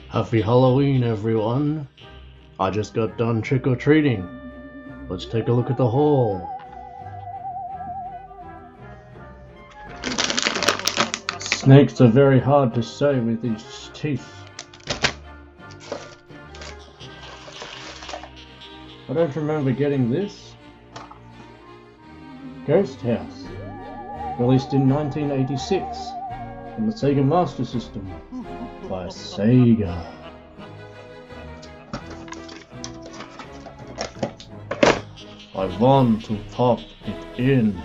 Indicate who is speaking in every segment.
Speaker 1: Happy Halloween, everyone! I just got done trick-or-treating. Let's take a look at the haul. Snakes are very hard to say with these teeth. I don't remember getting this. Ghost House, released in 1986 on the Sega Master System by Sega. I want to pop it in.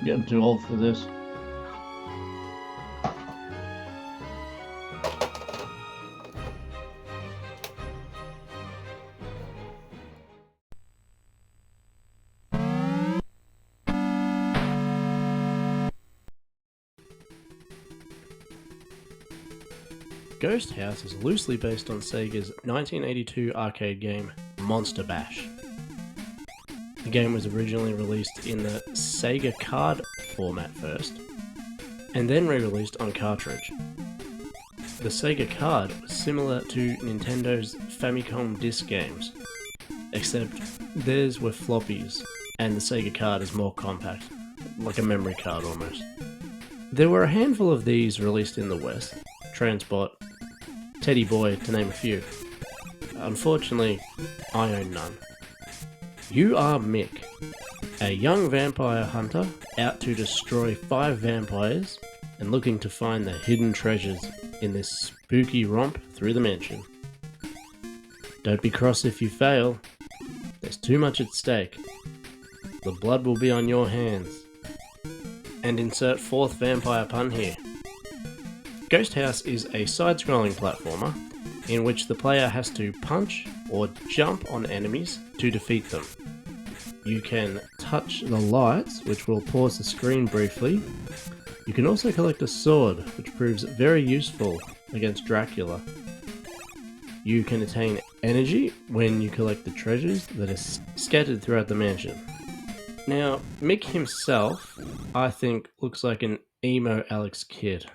Speaker 1: Getting too old for this. Ghost House is loosely based on Sega's 1982 arcade game Monster Bash. The game was originally released in the Sega card format first, and then re-released on cartridge. The Sega card was similar to Nintendo's Famicom disc games, except theirs were floppies, and the Sega card is more compact, like a memory card almost. There were a handful of these released in the West, Transport, Teddy Boy, to name a few. Unfortunately, I own none. You are Mick, a young vampire hunter out to destroy 5 vampires and looking to find the hidden treasures in this spooky romp through the mansion. Don't be cross if you fail. There's too much at stake. The blood will be on your hands. And insert 4th vampire pun here. Ghost House is a side-scrolling platformer in which the player has to punch or jump on enemies to defeat them. You can touch the lights, which will pause the screen briefly. You can also collect a sword, which proves very useful against Dracula. You can attain energy when you collect the treasures that are scattered throughout the mansion. Now, Mick himself, I think, looks like an emo Alex Kidd.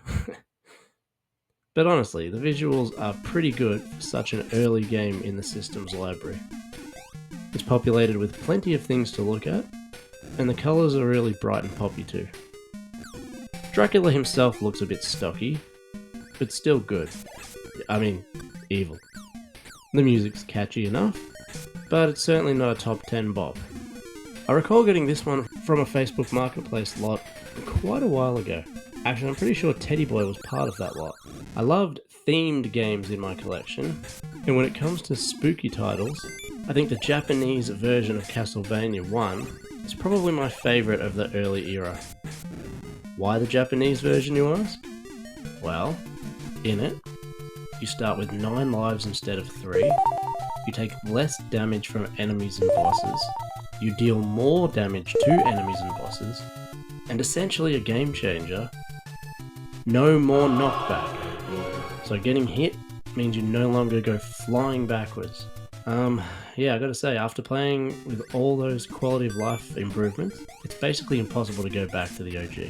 Speaker 1: But honestly, the visuals are pretty good for such an early game in the system's library. It's populated with plenty of things to look at, and the colours are really bright and poppy too. Dracula himself looks a bit stocky, but still good. I mean, evil. The music's catchy enough, but it's certainly not a top 10 bop. I recall getting this one from a Facebook Marketplace lot quite a while ago. Actually, I'm pretty sure Teddy Boy was part of that lot. I loved themed games in my collection, and when it comes to spooky titles, I think the Japanese version of Castlevania 1 is probably my favourite of the early era. Why the Japanese version, you ask? Well, in it, you start with 9 lives instead of 3, you take less damage from enemies and bosses, you deal more damage to enemies and bosses, and essentially a game changer, no more knockback. So getting hit means you no longer go flying backwards. Yeah, I gotta say, after playing with all those quality of life improvements, it's basically impossible to go back to the OG.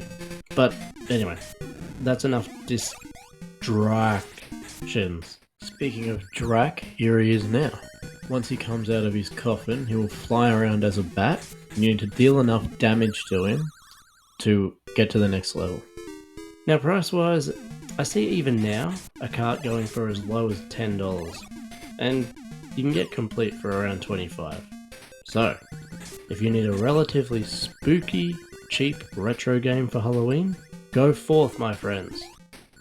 Speaker 1: But anyway, that's enough distractions. Speaking of Drac, here he is now. Once he comes out of his coffin, he will fly around as a bat, and you need to deal enough damage to him to get to the next level. Now, price-wise, I see even now a cart going for as low as $10, and you can get complete for around $25. So, if you need a relatively spooky, cheap retro game for Halloween, go forth, my friends,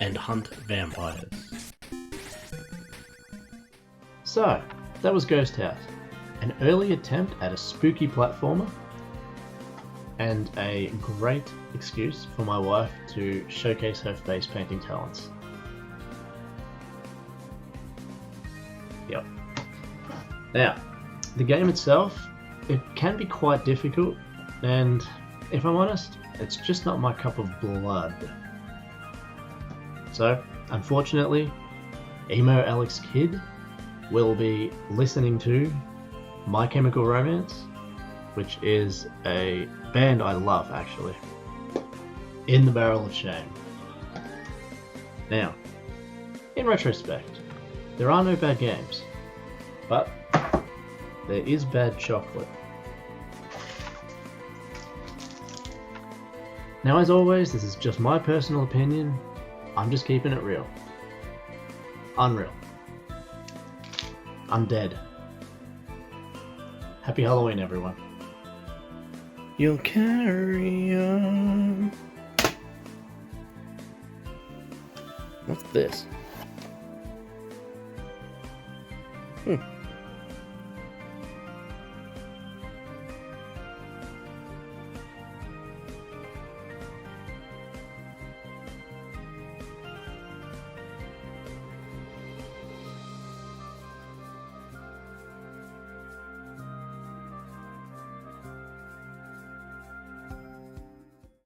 Speaker 1: and hunt vampires. So, that was Ghost House, an early attempt at a spooky platformer, and a great excuse for my wife to showcase her face painting talents. Yep. Now, the game itself, it can be quite difficult, and if I'm honest, it's just not my cup of blood. So, Unfortunately, Emo Alex Kidd will be listening to My Chemical Romance, which is a band I love, actually, in the Barrel of Shame. Now, in retrospect, there are no bad games, but there is bad chocolate. Now, as always, this is just my personal opinion. I'm just keeping it real. Unreal. Undead. Happy Halloween, everyone. You'll carry on. What's this?